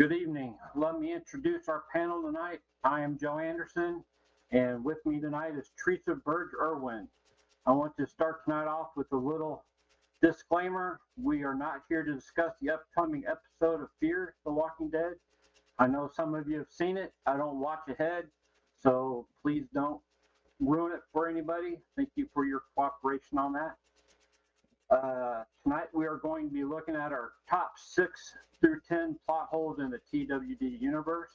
Good evening. Let me introduce our panel tonight. I am Joe Anderson, and with me tonight is Teresa Burge-Irwin. I want to start tonight off with a little disclaimer. We are not here to discuss the upcoming episode of Fear the Walking Dead. I know some of you have seen it. I don't watch ahead, so please don't ruin it for anybody. Thank you for your cooperation on that. Tonight we are going to be looking at our top 6 through 10 plot holes in the TWD universe.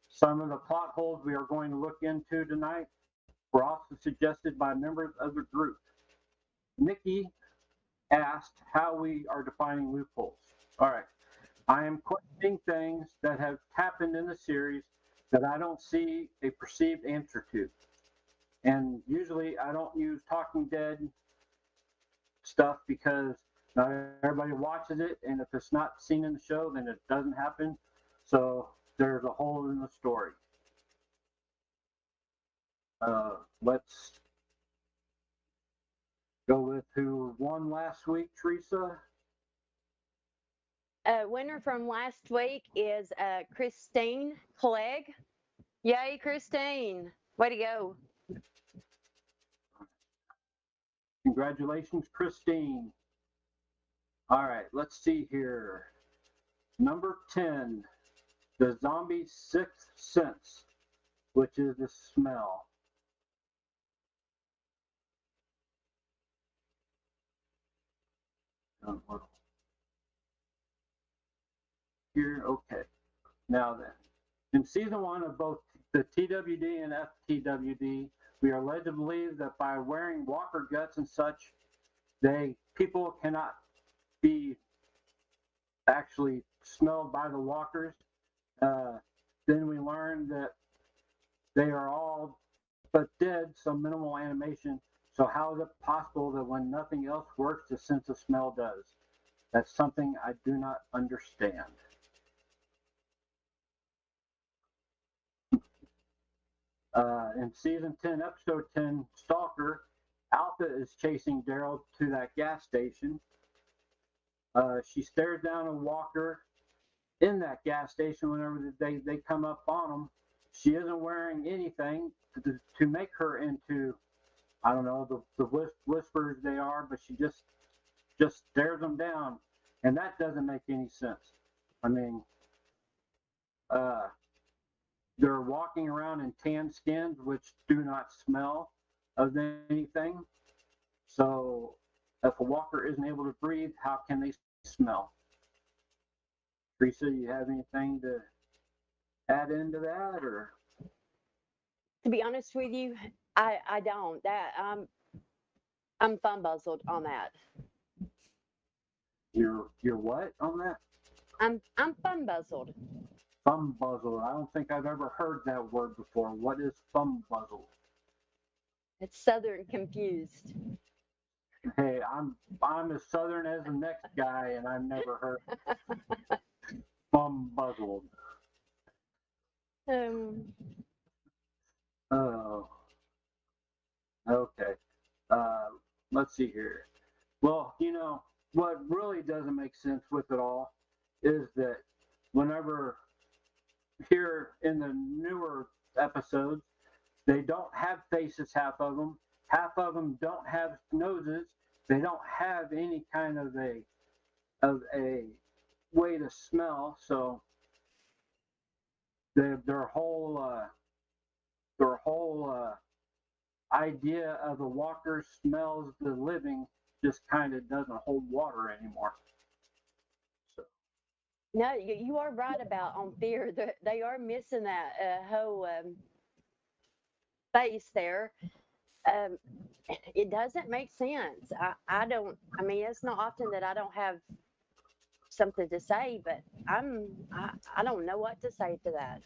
Some of the plot holes we are going to look into tonight were also suggested by members of the group. Nikki asked how we are defining loopholes. All right, I am questioning things that have happened in the series that I don't see a perceived answer to. And usually I don't use Talking Dead stuff because not everybody watches it, and if it's not seen in the show, then it doesn't happen. So there's a hole in the story. Let's go with who won last week, Teresa. Winner from last week is Christine Clegg. Yay, Christine. Way to go. Congratulations, Christine. All right, let's see here. Number 10, the zombie sixth sense, which is the smell. Here, okay. Now then, in season 1 of both the TWD and FTWD, we are led to believe that by wearing walker guts and such, people cannot be actually smelled by the walkers. Then we learn that they are all but dead, so minimal animation. So how is it possible that when nothing else works, the sense of smell does? That's something I do not understand. In season 10, episode 10, Stalker, Alpha is chasing Daryl to that gas station. She stares down a walker in that gas station whenever they come up on them. She isn't wearing anything to make her into, I don't know, the whispers they are, but she just stares them down, and that doesn't make any sense. I mean, they're walking around in tan skins, which do not smell of anything. So if a walker isn't able to breathe, how can they smell? Teresa, you have anything to add into that, or? To be honest with you, I don't. I'm fumbuzzled on that. You're what on that? I'm fumbuzzled. Fumbuzzled. I don't think I've ever heard that word before. What is fumbuzzled? It's Southern confused. Hey, I'm as Southern as the next guy, and I've never heard fumbuzzled. Oh, okay. Let's see here. Well, what really doesn't make sense with it all is that whenever here in the newer episodes, they don't have faces, half of them don't have noses, they don't have any kind of a way to smell, so their whole idea of the walker smells the living just kind of doesn't hold water anymore. So. No, you are right about on Fear. They are missing that whole face there. It doesn't make sense. I mean, it's not often that I don't have something to say, but I don't know what to say to that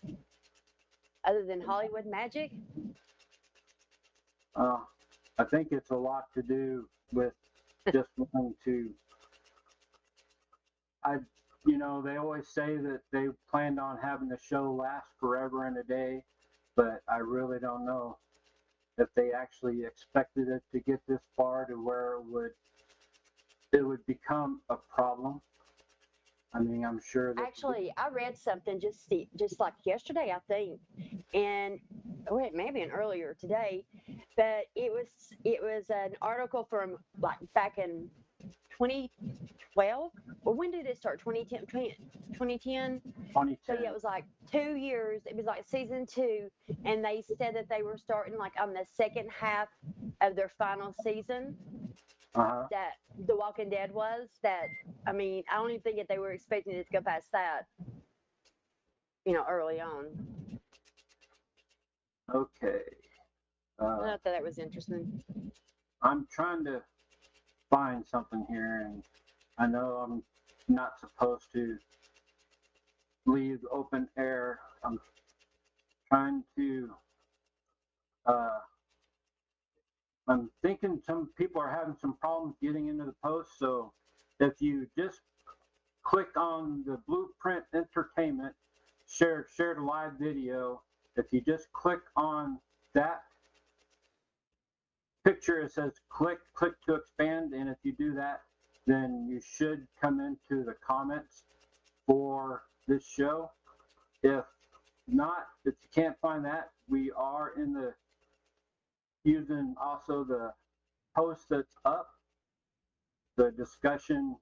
other than Hollywood magic. I think it's a lot to do with just wanting to. They always say that they planned on having the show last forever and a day, but I really don't know if they actually expected it to get this far to where it would become a problem. I mean, I'm sure that. Actually, I read something just like yesterday, I think, and wait, maybe an earlier today, but it was an article from like back in 2012. Or when did it start? 2010, 2010. So 2010. yeah, it was like 2 years. It was like season two, and they said that they were starting like on the second half of their final season. Uh-huh. That The Walking Dead was. That I mean, I don't even think that they were expecting it to go past that. Early on. Okay. I thought that was interesting. I'm trying to find something here, and I know I'm not supposed to leave open air. I'm trying to, uh, I'm thinking some people are having some problems getting into the post. So if you just click on the Blueprint Entertainment, share the live video. If you just click on that picture, it says click to expand. And if you do that, then you should come into the comments for this show. If not, if you can't find that, we are using also the post that's up, the discussion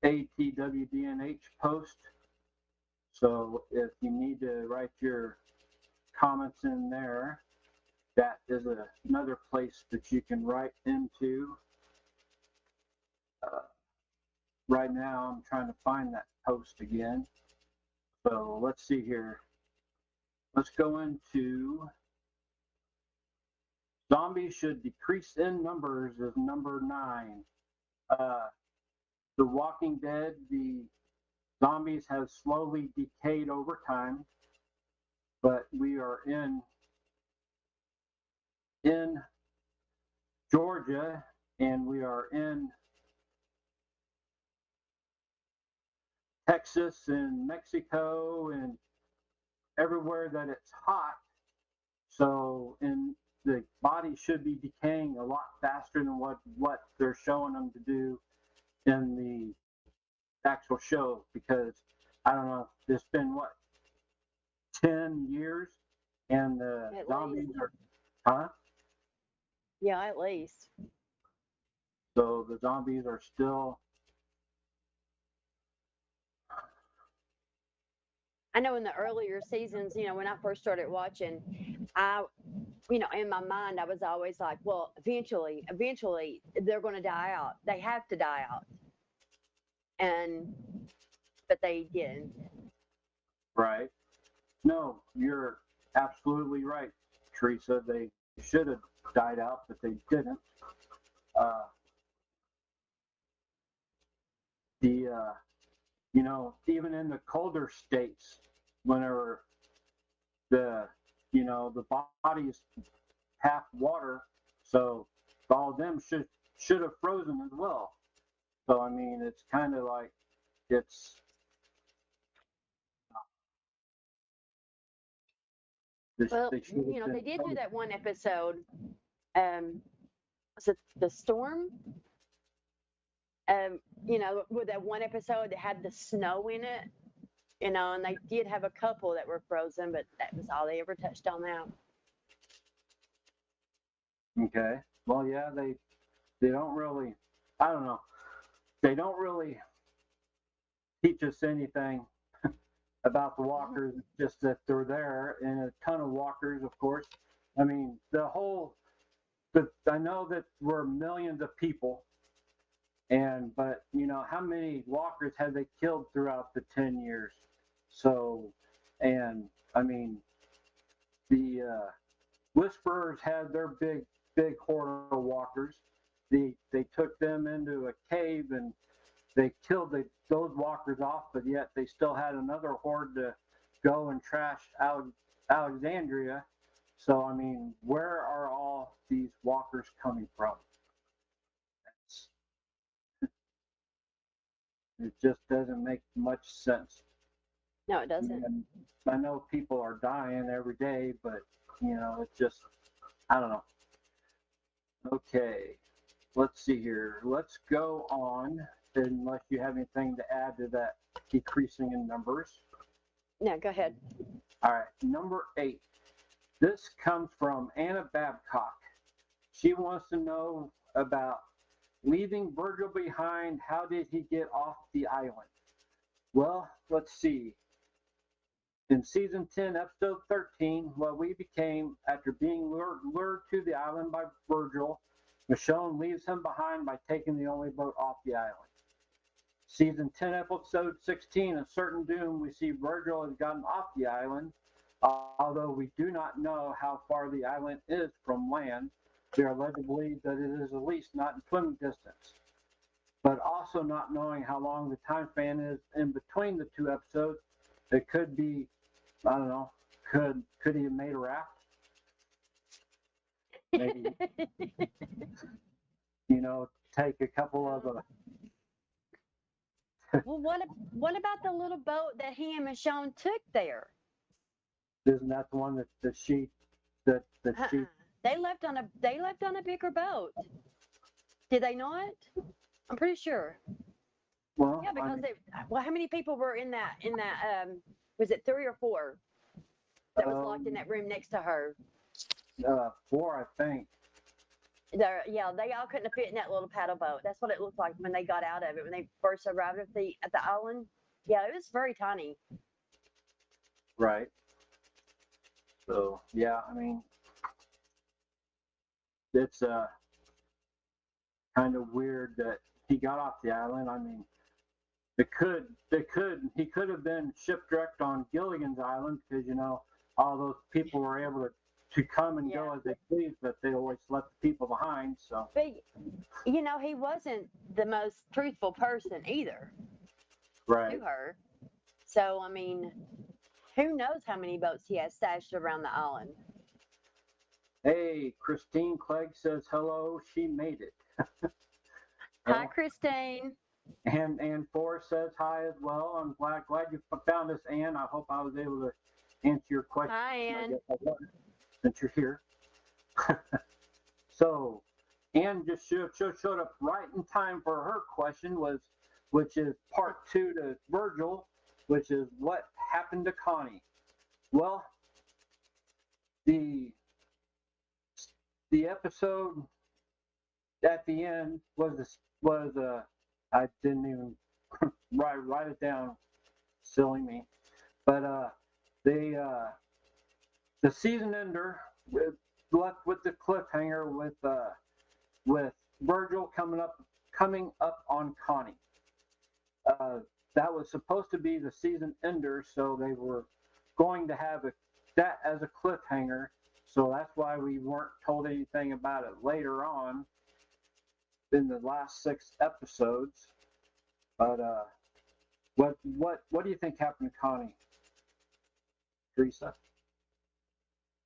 ATWDNH post. So if you need to write your comments in there, that is another place that you can write into. Right now, I'm trying to find that post again. So let's see here. Let's go into zombies should decrease in numbers is number 9. The Walking Dead, the zombies have slowly decayed over time, but we are in Georgia, and we are in Texas and Mexico and everywhere that it's hot. So, the body should be decaying a lot faster than what they're showing them to do in the actual show, because I don't know, it's been 10 years, and the At zombies least. are, huh? Yeah, at least. So the zombies are still. I know in the earlier seasons, when I first started watching, in my mind, I was always like, well, eventually, they're going to die out. They have to die out. But they didn't. Right. No, you're absolutely right, Teresa. They should have died out, but they didn't. Uh, even in the colder states, whenever the body's half water, so all of them should have frozen as well. So I mean, it's kind of like it's. Well, they did do that one episode. Was it The Storm? With that one episode that had the snow in it, and they did have a couple that were frozen, but that was all they ever touched on that. Okay. Well, yeah, they don't really. I don't know. They don't really teach us anything about the walkers. It's just that they're there, and a ton of walkers, of course. I mean, I know that we're millions of people, but how many walkers have they killed throughout the 10 years? So, and I mean, the Whisperers had their big horde of walkers. They took them into a cave and they killed those walkers off, but yet they still had another horde to go and trash Alexandria. So I mean, where are all these walkers coming from? It just doesn't make much sense. No, it doesn't. And I know people are dying every day, but it's just, I don't know. Okay, let's see here. Let's go on unless you have anything to add to that decreasing in numbers. No, go ahead. All right, number 8. This comes from Anna Babcock. She wants to know about leaving Virgil behind. How did he get off the island? Well, let's see. In season 10, episode 13, what we became after being lured to the island by Virgil, Michonne leaves him behind by taking the only boat off the island. Season 10, episode 16, A Certain Doom, we see Virgil has gotten off the island, although we do not know how far the island is from land. We are led to believe that it is at least not in swimming distance, but also not knowing how long the time span is in between the 2 episodes. It could be, I don't know, could he have made a raft? Maybe, take a couple of Well, what about the little boat that he and Michonne took there? isn't that the one that she They left on a bigger boat. Did they not? I'm pretty sure. well, Yeah, because how many people were in that was it 3 or 4 that was locked in that room next to her? 4, I think. They all couldn't have fit in that little paddle boat. That's what it looked like when they got out of it, when they first arrived at the island. Yeah, it was very tiny. Right. So yeah, I mean, it's kind of weird that he got off the island. I mean, he could have been shipwrecked on Gilligan's Island because all those people were able to come and go as they pleased, but they always left the people behind. So, but he wasn't the most truthful person either. Right. To her. So I mean, who knows how many boats he has stashed around the island? Hey, Christine Clegg says hello. She made it. Hi, Christine. And Forrest says hi as well. I'm glad you found us, Ann. I hope I was able to answer your question. Hi, Ann. I guess I was, since you're here. So, Ann just showed up right in time for her question, which is part 2 to Virgil, which is what happened to Connie. Well, the episode at the end was I didn't even write it down, silly me, but the season ender left with the cliffhanger with Virgil coming up on Connie. That was supposed to be the season ender, so they were going to have that as a cliffhanger. So that's why we weren't told anything about it later on in the last 6 episodes. But what do you think happened to Connie, Teresa?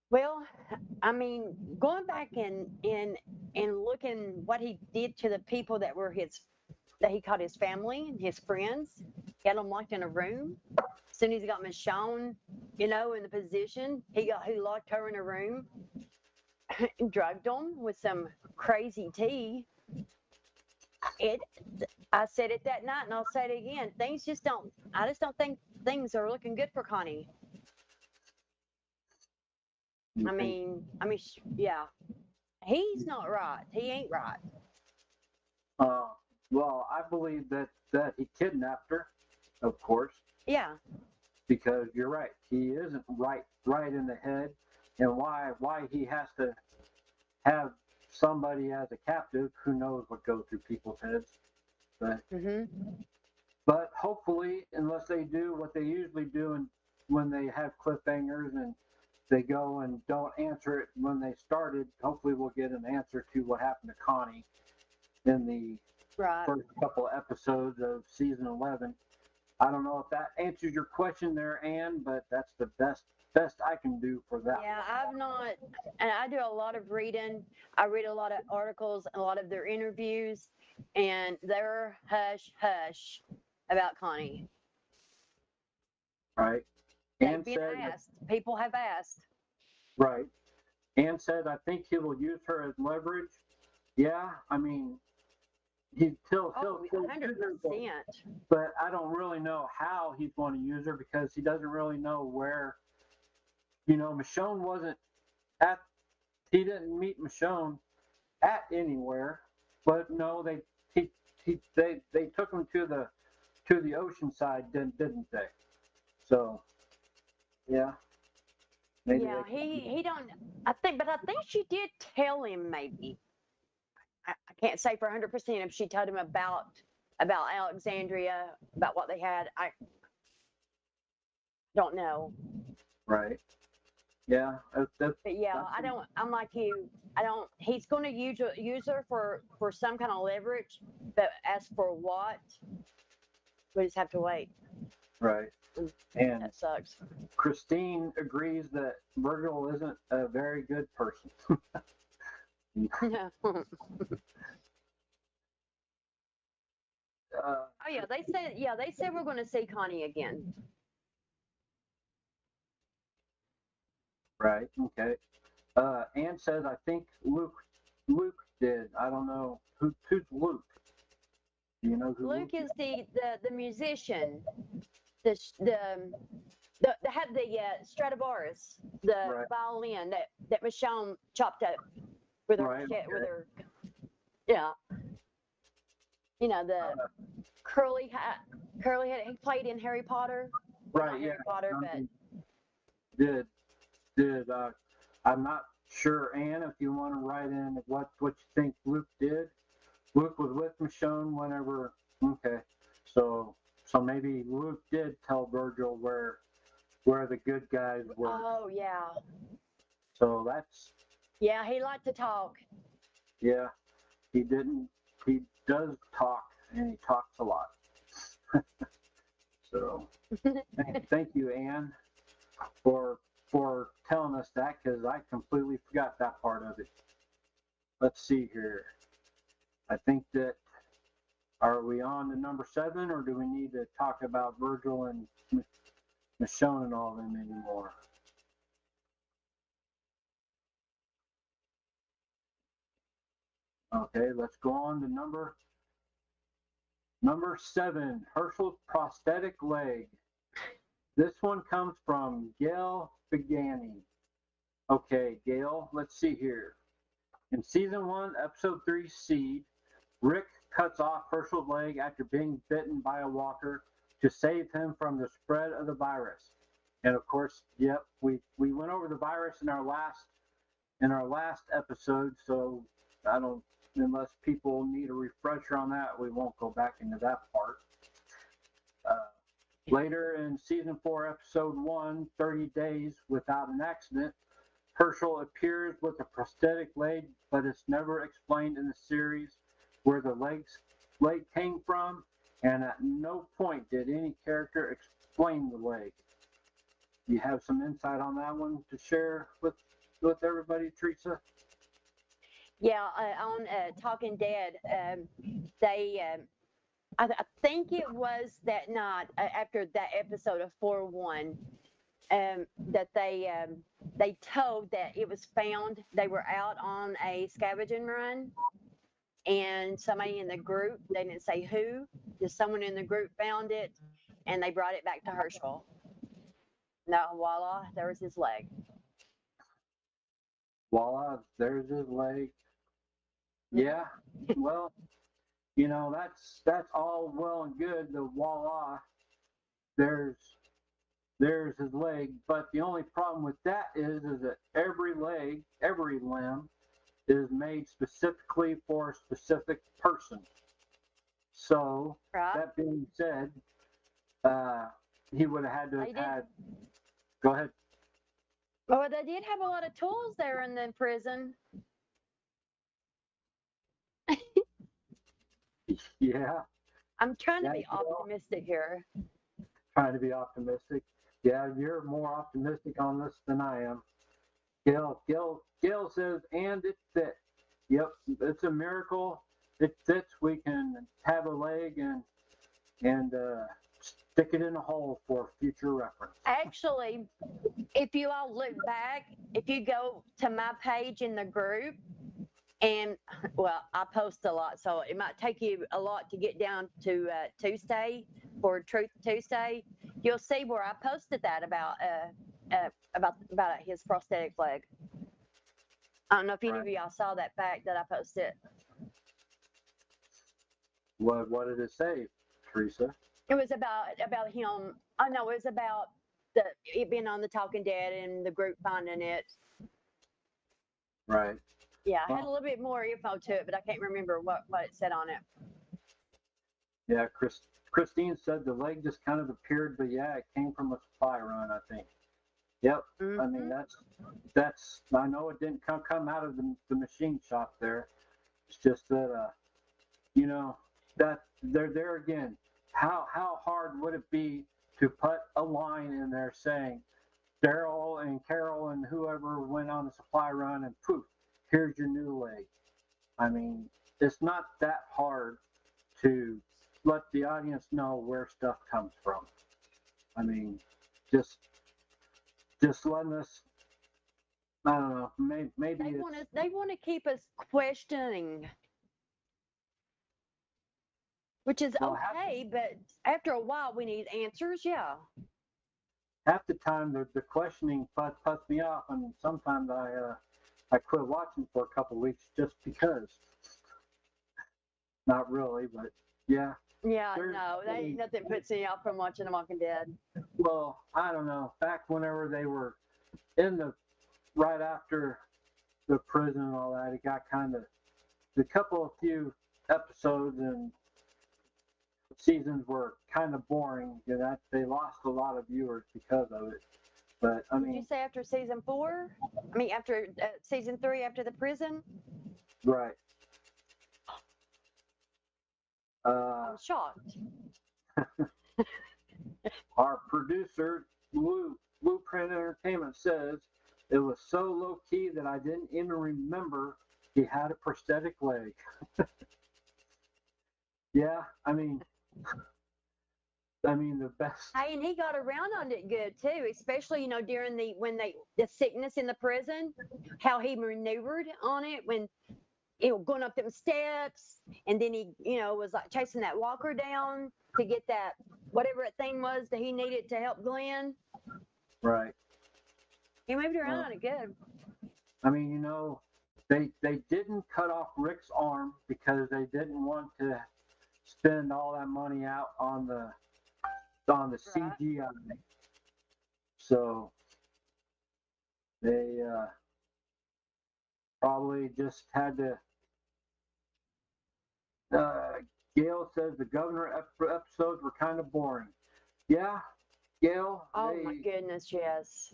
Well, I mean, going back and looking what he did to the people that he called his family and his friends, he had them locked in a room. As soon as he got Michonne, in the position, he locked her in a room, and drugged them with some crazy tea. I said it that night, and I'll say it again. I just don't think things are looking good for Connie. I mean, yeah, he's not right. He ain't right. Well, I believe that he kidnapped her, of course. Yeah. Because you're right, he isn't right in the head, and why he has to have somebody as a captive. Who knows what goes through people's heads? But hopefully, unless they do what they usually do, and when they have cliffhangers and they go and don't answer it when they started, hopefully we'll get an answer to what happened to Connie in the first couple of episodes of season 11. I don't know if that answers your question there, Ann, but that's the best I can do for that. Yeah, and I do a lot of reading. I read a lot of articles, a lot of their interviews, and they're hush about Connie. Right. They've been asked. People have asked. Right. Ann said, I think he will use her as leverage. Yeah, I mean, he'll Oh, use her, 100%. but I don't really know how he's going to use her because he doesn't really know where. Michonne wasn't at. He didn't meet Michonne at anywhere, but no, they took him to the ocean side, didn't they? So, yeah. Maybe Yeah, he don't. I think she did tell him maybe. I can't say for 100% if she told him about Alexandria, about what they had. I don't know. Right. Yeah. But yeah, I don't. I'm like you. I don't. He's going to use her for some kind of leverage, but as for what, we just have to wait. Right. And that sucks. Christine agrees that Virgil isn't a very good person. Oh yeah, they said we're going to see Connie again. Right. Okay. Ann says, I think Luke did. I don't know who's Luke. Do you know who Luke is? The musician. The had the Stradivarius, the right. violin that Michonne chopped up with her right. with her. Yeah. The curly hat. He played in Harry Potter. Right. Not yeah. Harry Potter, but did I'm not sure, Ann, if you want to write in what you think Luke did. Luke was with Michonne whenever. Okay. So maybe Luke did tell Virgil where the good guys were. Oh yeah. So that's. Yeah, he liked to talk. Yeah, he didn't. He does talk, and he talks a lot. So, thank you, Ann, for telling us that, because I completely forgot that part of it. Let's see here. I think that, are we on to number 7, or do we need to talk about Virgil and Michonne and all of them anymore? Okay, let's go on to number 7, Herschel's prosthetic leg. This one comes from Gail Begani. Okay, Gail, let's see here. In season 1, episode 3, Seed, Rick cuts off Herschel's leg after being bitten by a walker to save him from the spread of the virus. And of course, yep, we went over the virus in our last episode, so I don't, unless people need a refresher on that, we won't go back into that part. Later in season 4, episode 1, 30 Days Without an Accident, Herschel appears with a prosthetic leg, but it's never explained in the series where the leg came from, and at no point did any character explain the leg. You have some insight on that one to share with everybody, Teresa? Yeah, on Talking Dead, they, I think it was that night after that episode of 4-1, that they told that it was found. They were out on a scavenging run, and somebody in the group, they didn't say who, just someone in the group found it, and they brought it back to Herschel. Now, voila, there was his leg. Voila, there's his leg. Yeah, well, that's all well and good. The voila, there's his leg. But the only problem with that is that every limb is made specifically for a specific person. So that being said, he would have had to have had. Go ahead. Well, they did have a lot of tools there in the prison. Yeah. I'm trying to be optimistic here. Trying to be optimistic. Yeah, you're more optimistic on this than I am. Gail says, and it fit. Yep, it's a miracle. It fits. We can have a leg and stick it in a hole for future reference. Actually, if you all look back, if you go to my page in the group, And well, I post a lot, so it might take you a lot to get down to Tuesday for Truth Tuesday. You'll see where I posted that about his prosthetic leg. I don't know if any of y'all saw that fact that I posted. What did it say, Teresa? It was about him. Oh no, it was about it being on the Talking Dead and the group finding it. Right. Yeah, I had a little bit more info to it, but I can't remember what it said on it. Yeah, Christine said the leg just kind of appeared, but yeah, it came from a supply run, I think. Yep. Mm-hmm. I mean, that's. I know it didn't come out of the machine shop there. It's just that, that they're there again. How hard would it be to put a line in there saying Daryl and Carol and whoever went on the supply run and poof, here's your new leg. I mean, it's not that hard to let the audience know where stuff comes from. I mean, just letting us. I don't know. Maybe they want to keep us questioning, which is okay. But after a while, we need answers. Yeah. Half the time, the questioning puts me off, and sometimes I quit watching for a couple weeks just because. Not really, but yeah. Yeah, no, that ain't nothing puts me off from watching The Walking Dead. Well, I don't know. Back whenever they were right after the prison and all that, it got kind of a few episodes and seasons were kind of boring. You know, they lost a lot of viewers because of it. But I mean, did you say after season 4? I mean, after season 3, after the prison? Right. I'm shocked. Our producer, Blueprint Entertainment, says it was so low key that I didn't even remember he had a prosthetic leg. Yeah, I mean the best. Hey, and he got around on it good too, especially during the sickness in the prison, how he maneuvered on it when going up them steps, and then he was like chasing that walker down to get that whatever that thing was that he needed to help Glenn. Right. He moved around on it good. I mean, they didn't cut off Rick's arm because they didn't want to spend all that money out on the CGI. So they probably just had to. Gail says the governor episodes were kind of boring. Yeah, Gail. Oh my goodness, yes.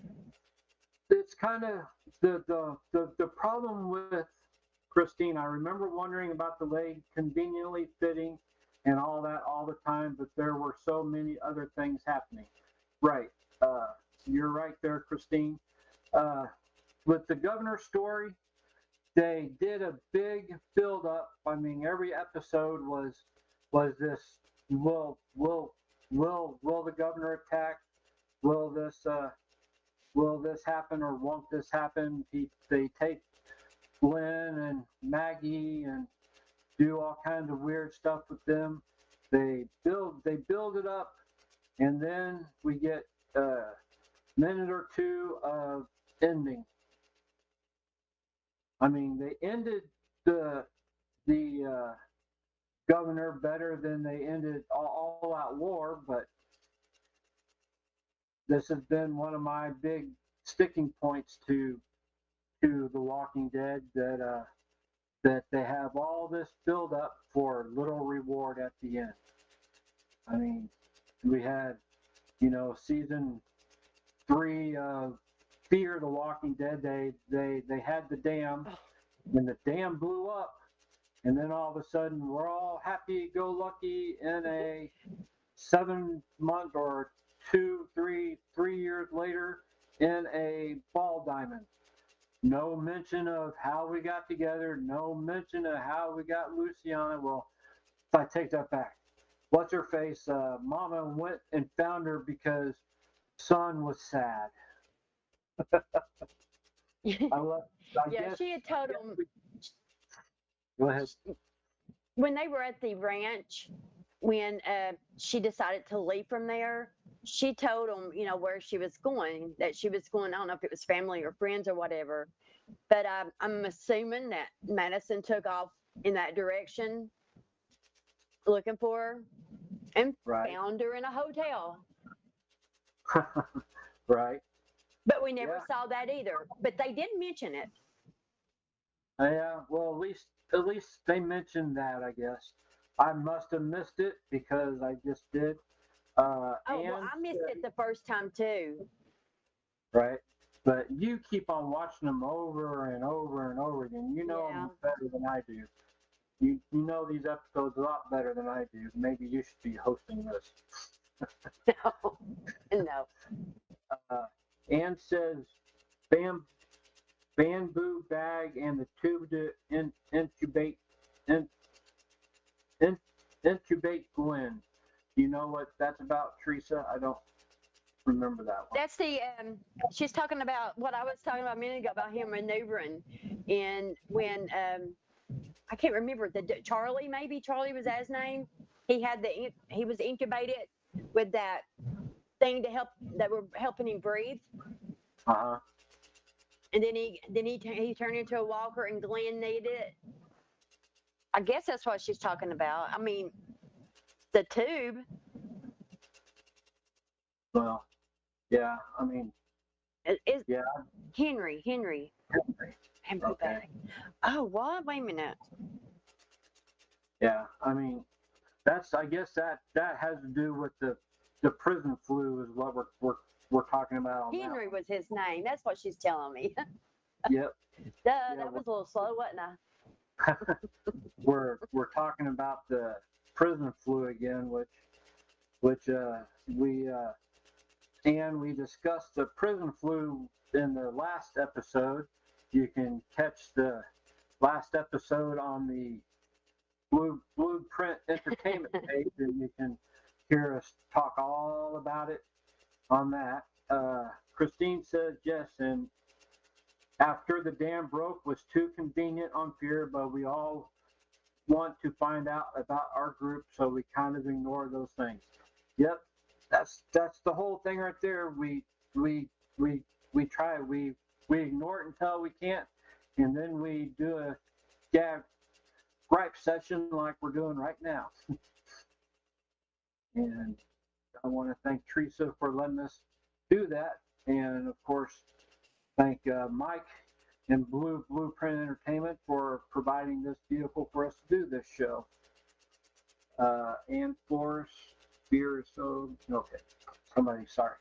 It's kind of the problem with Christine. I remember wondering about the leg conveniently fitting and all that all the time, but there were so many other things happening. Right. You're right there, Christine. With the governor story, they did a big build up. I mean, every episode was this will the governor attack? Will this happen or won't this happen? They take Glenn and Maggie and do all kinds of weird stuff with them. They build it up, and then we get a minute or two of ending. I mean, they ended the governor better than they ended all out war, but this has been one of my big sticking points to The Walking Dead, that they have all this build up for little reward at the end. I mean, we had, season 3 of Fear the Walking Dead. They had the dam, and the dam blew up, and then all of a sudden we're all happy-go-lucky in a 7-month or 3 years later in a ball diamond. No mention of how we got together. No mention of how we got Luciana. Well, if I take that back, what's her face? Mama went and found her because son was sad. Yeah, she had told him. Go ahead. When they were at the ranch, when she decided to leave from there, she told them, where she was going, that she was going, I don't know if it was family or friends or whatever, but I'm assuming that Madison took off in that direction looking for her and Right. found her in a hotel. Right. But we never Yeah. saw that either. But they did mention it. Yeah. Well, at least they mentioned that, I guess. I must have missed it because I just did. Oh, well, And I missed it the first time too. right. But you keep on watching them over and over and over again. You know Yeah. them better than I do. You know these episodes a lot better than I do. Maybe you should be hosting this. No, no. Ann says, bamboo bag and the tube to intubate intubate Gwen. You know what that's about, Teresa? I don't remember that one. That's the, she's talking about what I was talking about a minute ago about him maneuvering. And when, I can't remember, Charlie, maybe Charlie was his name. He was incubated with that thing that were helping him breathe. Uh-huh. And then he turned into a walker and Glenn needed it. I guess that's what she's talking about. I mean, the tube. Well, yeah, I mean, Is yeah. Henry. Okay. Bag. Oh, what? Wait a minute. Yeah, I mean, I guess that has to do with the prison flu is what we're talking about. On Henry that was his name. That's what she's telling me. Yep. That was a little slow, wasn't I? we're talking about the prison flu again, which we discussed the prison flu in the last episode. You can catch the last episode on the Blueprint Entertainment page, and you can hear us talk all about it on that. Christine says yes, and after the dam broke was too convenient on Fear, but we all want to find out about our group, so we kind of ignore those things. Yep, that's the whole thing right there. We try, we ignore it until we can't, and then we do a gripe session like we're doing right now. And I want to thank Teresa for letting us do that, and of course thank Mike and Blueprint Entertainment for providing this vehicle for us to do this show. And Force, Beer, so okay. Sorry.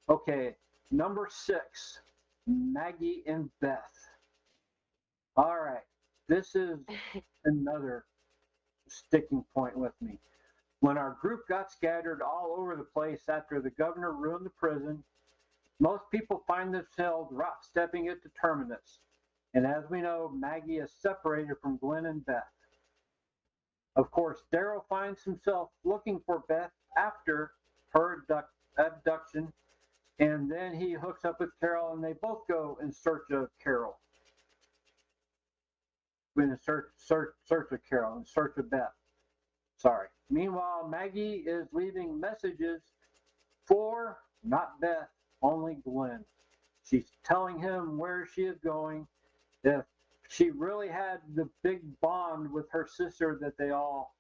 Okay, number 6, Maggie and Beth. All right, this is another sticking point with me. When our group got scattered all over the place after the governor ruined the prison, most people find themselves stepping into Terminus. And as we know, Maggie is separated from Glenn and Beth. Of course, Daryl finds himself looking for Beth after her abduction, and then he hooks up with Carol, and they both go in search of Carol. In search of Carol, in search of Beth. Sorry. Meanwhile, Maggie is leaving messages for not Beth, only Glenn. She's telling him where she is going. If she really had the big bond with her sister that they all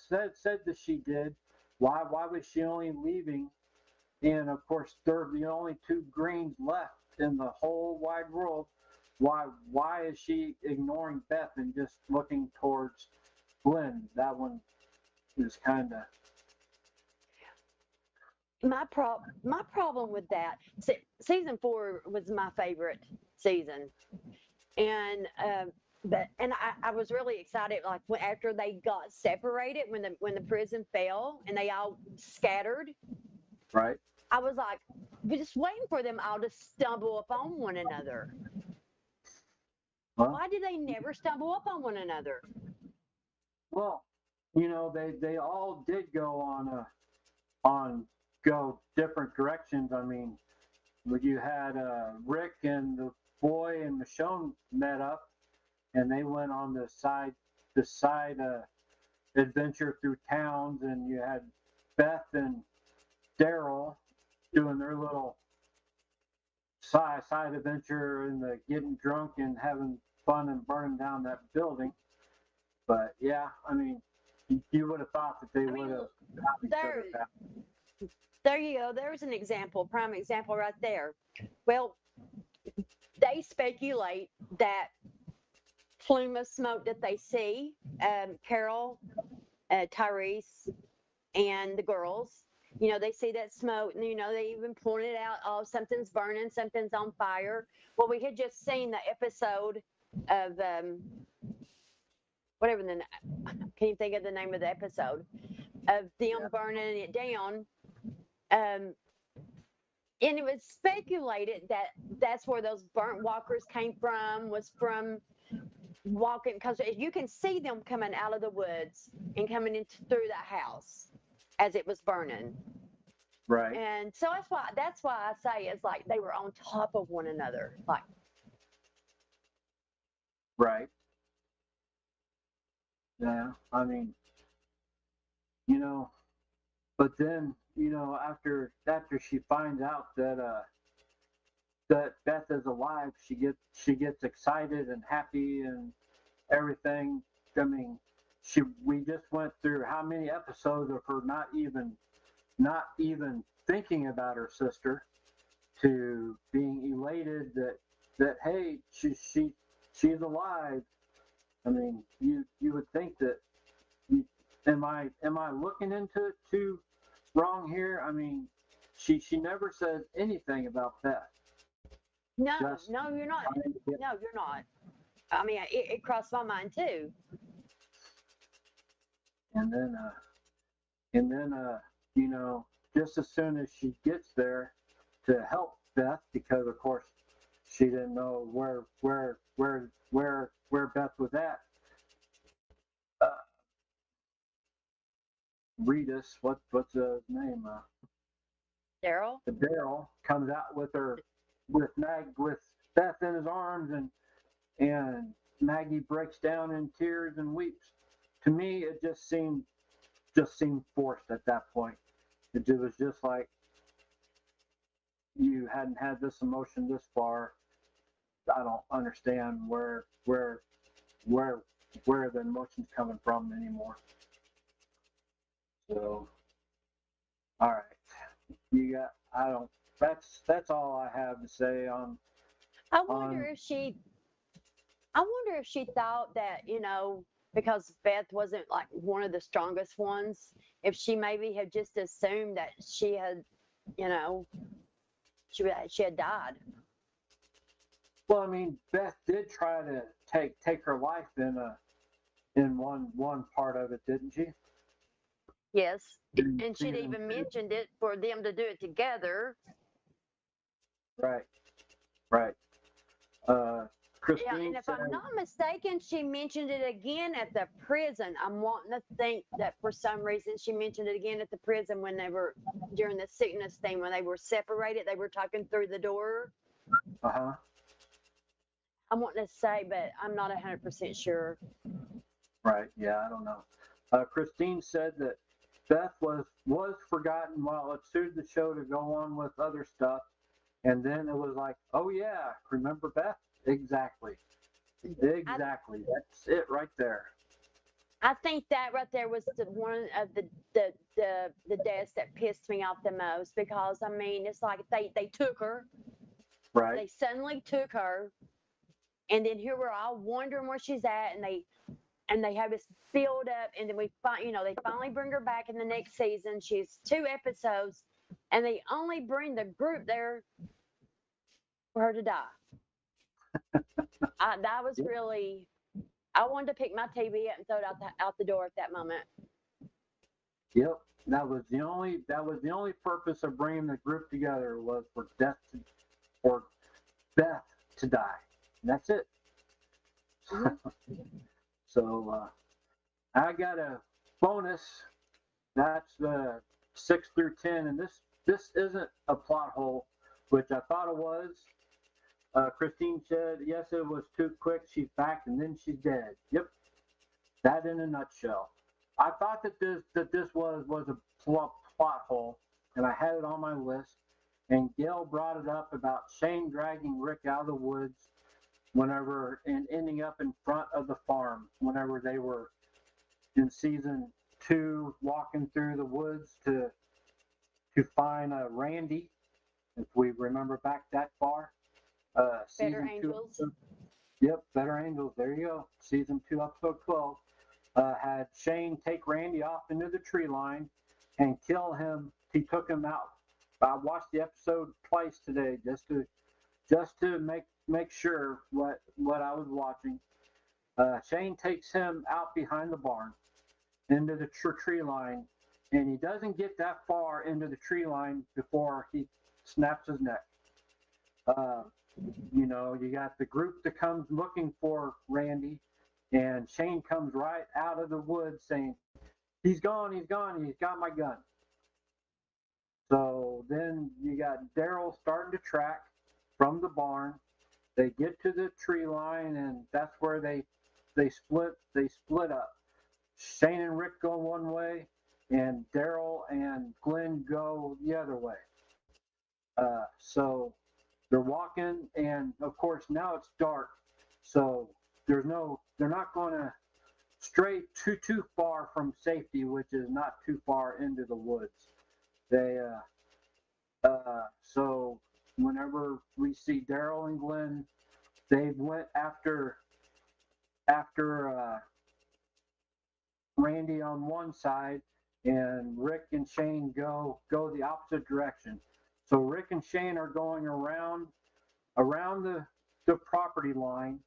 said that she did, why was she only leaving? And of course, they're the only 2 greens left in the whole wide world. Why is she ignoring Beth and just looking towards Glenn? That one is kind of My problem with that, season 4 was my favorite season, and I was really excited, like after they got separated, when the prison fell and they all scattered. right. I was like, we're just waiting for them all to stumble upon one another. Well, Why do they never stumble up on one another? well, they all did go different directions. I mean, you had Rick and the boy and Michonne met up, and they went on the side adventure through towns, and you had Beth and Daryl doing their little side adventure and the getting drunk and having fun and burning down that building. But yeah, I mean, you would have thought that they would have got each other back. There you go. There's an example, prime example right there. Well, they speculate that plume of smoke that they see, Carol, Tyrese, and the girls, they see that smoke, and they even pointed out, oh, something's burning, something's on fire. Well, we had just seen the episode of whatever can you think of the name of the episode of them burning it down? And it was speculated that that's where those burnt walkers came from, was from walking, because you can see them coming out of the woods and coming in through the house as it was burning. Right. And so that's why I say it's like they were on top of one another. Like, right. Yeah, I mean, but then, after she finds out that Beth is alive, she gets excited and happy and everything. I mean, we just went through how many episodes of her not even thinking about her sister, to being elated that hey, she's alive. I mean, you would think that. Am I looking into it too wrong here? I mean, she never says anything about that. No, you're not. No, you're not. I mean, it crossed my mind too. And then, just as soon as she gets there to help Beth, because of course she didn't know where Beth was at. Reedus, what's his name? Daryl. Daryl comes out with Beth in his arms, and Maggie breaks down in tears and weeps. To me, it just seemed forced at that point. It was just like you hadn't had this emotion this far. I don't understand where the emotion's coming from anymore. So, all right, that's all I have to say on. I wonder if she thought that, because Beth wasn't like one of the strongest ones, if she maybe had just assumed that she had, she had died. Well, I mean, Beth did try to take her life in one part of it, didn't she? Yes, and she'd even mentioned it for them to do it together. Right. Christine. Yeah, and if I'm not mistaken, she mentioned it again at the prison. I'm wanting to think that for some reason she mentioned it again at the prison when they were during the sickness thing, when they were separated. They were talking through the door. Uh-huh. I'm wanting to say, but I'm not 100% sure. Right. Yeah, I don't know. Christine said that Beth was forgotten while it suited the show to go on with other stuff, and then it was like, oh yeah, remember Beth? Exactly. That's it right there. I think that right there was one of the deaths that pissed me off the most, because I mean, it's like they took her. Right. They suddenly took her, and then here we're all wondering where she's at, and they have this build up, and then they finally bring her back in the next season. She's 2 episodes, and they only bring the group there for her to die. That was really. I wanted to pick my TV up and throw it out the door at that moment. Yep, that was the only purpose of bringing the group together, was for Beth to die. And that's it. So I got a bonus. That's the 6 through 10, and this isn't a plot hole, which I thought it was. Christine said, yes, it was too quick. She's back and then she's dead. Yep, that in a nutshell. I thought that this was a plot hole, and I had it on my list. And Gail brought it up about Shane dragging Rick out of the woods whenever and ending up in front of the farm whenever they were in season 2 walking through the woods to find Randy, if we remember back that far. Better Angels. Yep, Better Angels. There you go. Season 2, episode 12. Had Shane take Randy off into the tree line and kill him. He took him out. I watched the episode twice today just to make sure what I was watching. Shane takes him out behind the barn into the tree line, and he doesn't get that far into the tree line before he snaps his neck. You got the group that comes looking for Randy, and Shane comes right out of the woods saying, he's gone, he's got my gun. So then you got Daryl starting to track from the barn. They get to the tree line, and that's where they split up. Shane and Rick go one way, and Daryl and Glenn go the other way. So they're walking, and of course now it's dark, so they're not going to stray too far from safety, which is not too far into the woods. So whenever we see Daryl and Glenn, they went after Randy on one side, and Rick and Shane go the opposite direction. So Rick and Shane are going around the property line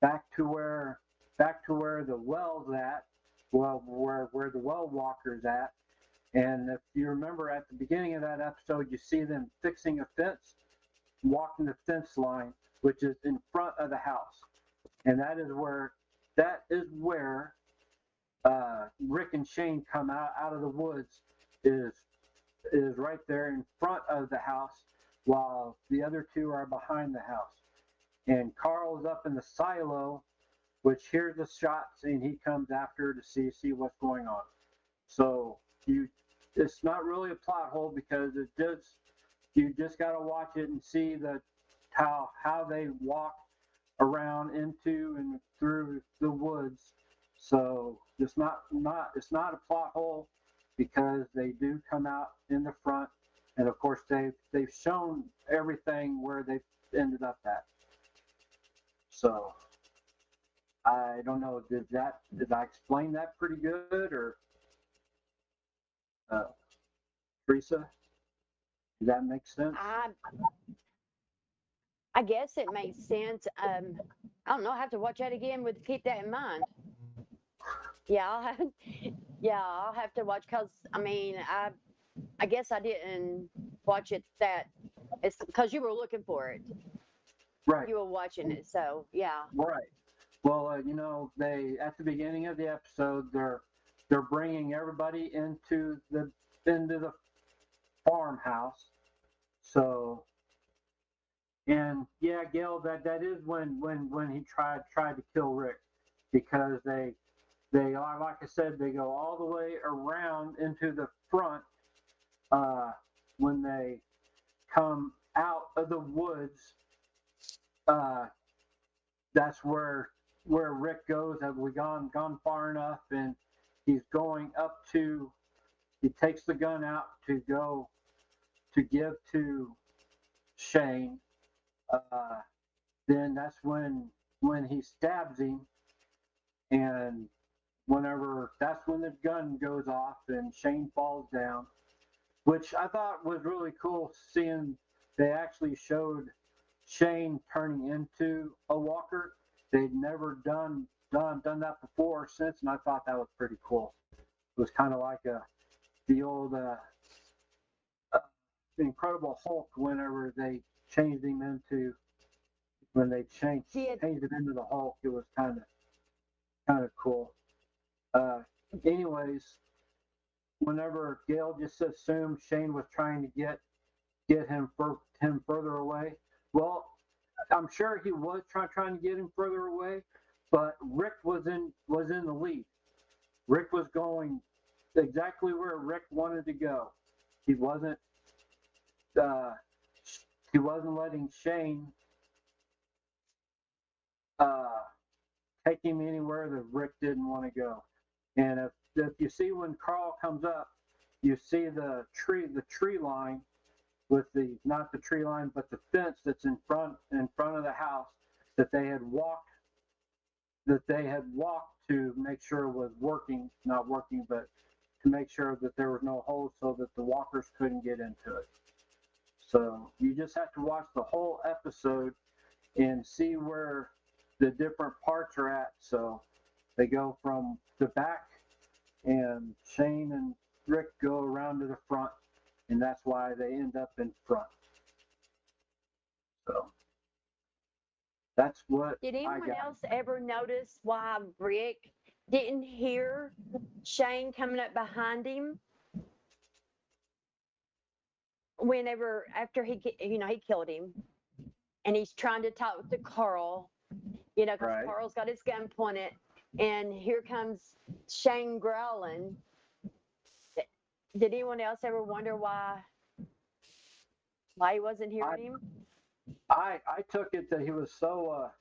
back to where the well's at, where the well walker's at. And if you remember at the beginning of that episode, you see them fixing a fence, walking the fence line, which is in front of the house. And that is where Rick and Shane come out of the woods, is right there in front of the house, while the other two are behind the house. And Carl's up in the silo, which hears the shots, and he comes after to see what's going on. So it's not really a plot hole, because you just got to watch it and see how they walk around into and through the woods. So it's not a plot hole, because they do come out in the front, and of course they've shown everything where they've ended up at. So I don't know, did I explain that pretty good, or Teresa, does that make sense? I guess it makes sense. I don't know. I have to watch that again with keep that in mind. Yeah, I'll have to watch, because I guess I didn't watch it it's because you were looking for it. Right. You were watching it, so yeah. Right. Well, they at the beginning of the episode, they're bringing everybody into the farmhouse. So, and yeah, Gail, that is when he tried to kill Rick, because they are, like I said, they go all the way around into the front. When they come out of the woods, that's where Rick goes. Have we gone far enough? And he's going up to. He takes the gun out to go to give to Shane. Then that's when he stabs him, and that's when the gun goes off and Shane falls down, which I thought was really cool, seeing they actually showed Shane turning into a walker. They'd never done that before or since, and I thought that was pretty cool. It was kind of like the old Incredible Hulk, whenever they changed him into changed it into the Hulk. It was kind of cool. Anyways, whenever Gail just assumed Shane was trying to get him further away, well, I'm sure he was trying to get him further away, but Rick was in the lead. Rick was going exactly where Rick wanted to go. He wasn't uh, letting Shane take him anywhere that Rick didn't want to go. And if you see when Carl comes up, you see the tree line with not the tree line, but the fence that's in front of the house that they had walked to make sure it was not working, but to make sure that there was no holes so that the walkers couldn't get into it. So you just have to watch the whole episode and see where the different parts are at. So they go from the back, and Shane and Rick go around to the front, and that's why they end up in front. So that's what Did I anyone got. else ever notice why Rick didn't hear Shane coming up behind him? Whenever, after he killed him, and he's trying to talk to Carl, because Right. Carl's got his gun pointed, and here comes Shane growling. Did anyone else ever wonder why he wasn't hearing him? I took it that he was so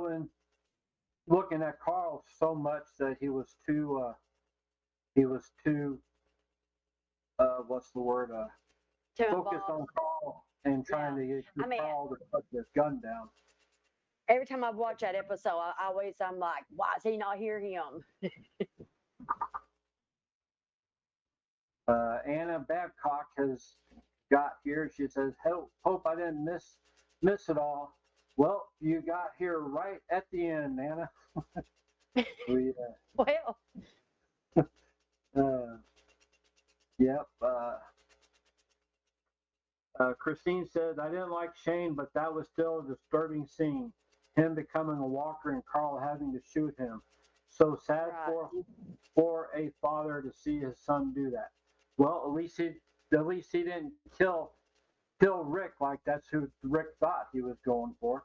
in looking at Carl so much that he was too what's the word Too focused involved. on Carl and trying to get Carl to put this gun down. Every time I watch that episode, I'm like, why is he not hearing him? Anna Babcock has got here. She says, "Hope I didn't miss it all." Well, you got here right at the end, Anna. Well, Yep. Christine says, "I didn't like Shane, but that was still a disturbing scene. Him becoming a walker and Carl having to shoot him. So sad right. for a father to see his son do that. Well, at least he didn't kill Rick like that's who Rick thought he was going for."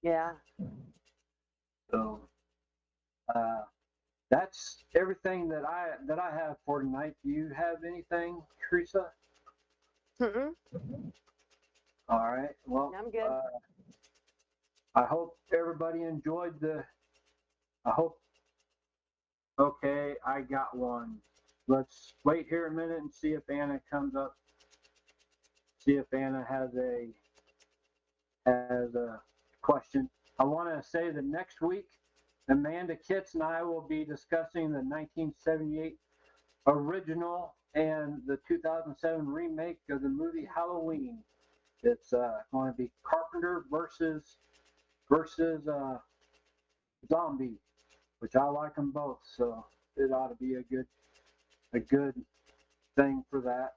Yeah. So that's everything that I have for tonight. Do you have anything, Teresa? Mm-mm. All right. Well, I'm good. I hope everybody enjoyed Okay, I got one. Let's wait here a minute and see if Anna comes up. See if Anna has a question. I want to say that next week, Amanda Kitts and I will be discussing the 1978 original and the 2007 remake of the movie Halloween. It's going to be Carpenter versus Zombie, which I like them both, so it ought to be a good thing for that.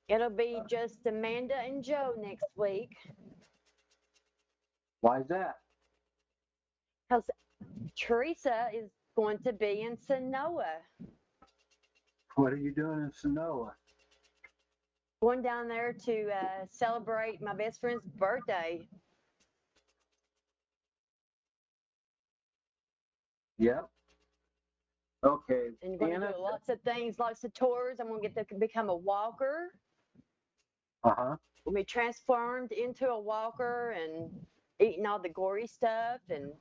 It'll be just Amanda and Joe next week. Why is that? Because Teresa is going to be in Sonoa. What are you doing in Sonoa? Going down there to celebrate my best friend's birthday. Yep. Okay. And you're going to Anna? do lots of things, lots of tours. I'm going to get to become a walker. Uh-huh. We'll be transformed into a walker and eating all the gory stuff. And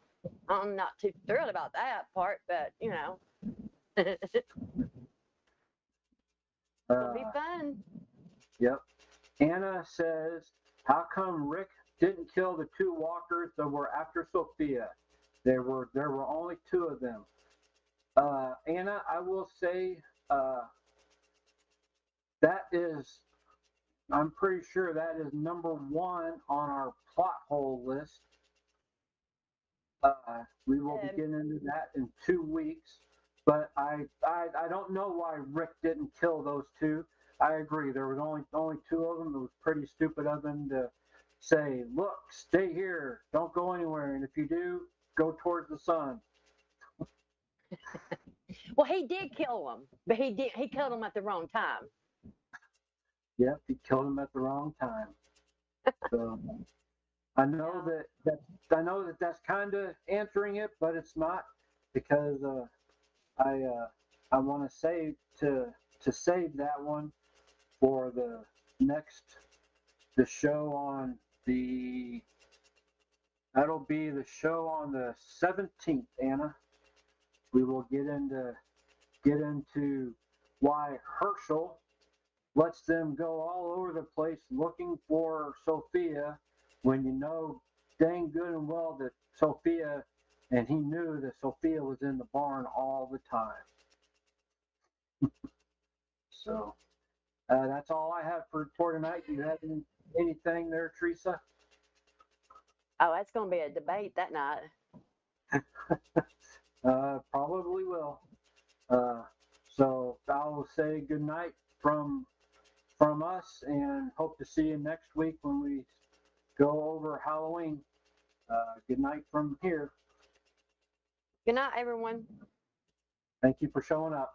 I'm not too thrilled about that part, but it'll be fun. Yep. Anna says, "How come Rick didn't kill the two walkers that were after Sophia? There were only two of them." Anna, I will say I'm pretty sure that is number one on our plot hole list. We will be getting into that in 2 weeks, but I don't know why Rick didn't kill those two. I agree. There was only two of them. It was pretty stupid of them to say, "Look, stay here, don't go anywhere, and if you do, go towards the sun." Well, he did kill him, but he killed him at the wrong time. Yep, he killed him at the wrong time. So I know that that's kind of answering it, but it's not, because I want to save that one for the show on that'll be the show on the 17th, Anna. We will get into why Herschel lets them go all over the place looking for Sophia, when you know dang good and well that he knew that Sophia was in the barn all the time. So that's all I have for tonight. Do you have anything there, Teresa? Oh, that's going to be a debate that night. Probably will. So I'll say good night from us, and hope to see you next week when we go over Halloween. Good night from here. Good night, everyone. Thank you for showing up.